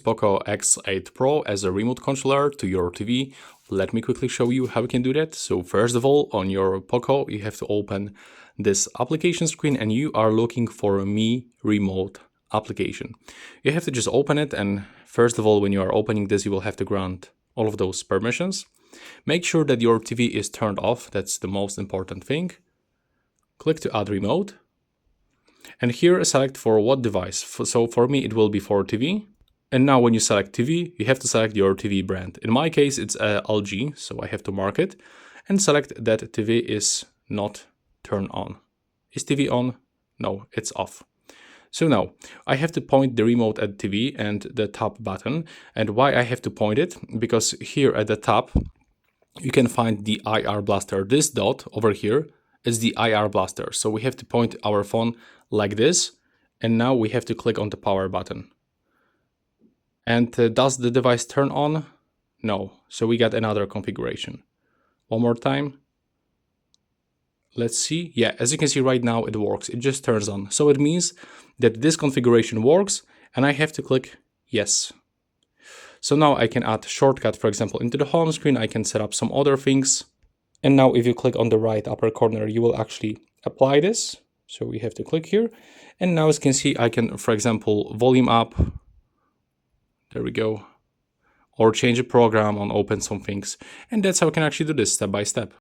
POCO X8 Pro as a remote controller to your TV. Let me quickly show you how you can do that. So first of all, on your POCO, you have to open this application screen and you are looking for a Mi Remote application. You have to just open it, and first of all, when you are opening this, you will have to grant all of those permissions. Make sure that your TV is turned off. That's the most important thing. Click to add remote. And here select for what device. So for me, it will be for TV. And now when you select TV, you have to select your TV brand. In my case, it's LG, so I have to mark it and select that TV is not turned on. Is TV on? No, it's off. So now I have to point the remote at TV and the top button. And why I have to point it? Because here at the top, you can find the IR blaster. This dot over here is the IR blaster. So we have to point our phone like this. And now we have to click on the power button. And does the device turn on? No. So we got another configuration. One more time. Let's see. Yeah, as you can see right now, it works. It just turns on. So it means that this configuration works and I have to click yes. So now I can add a shortcut, for example, into the home screen. I can set up some other things. And now if you click on the right upper corner, you will actually apply this. So we have to click here. And now as you can see, I can, for example, volume up. There we go. Or change a program or open some things. And that's how I can actually do this step by step.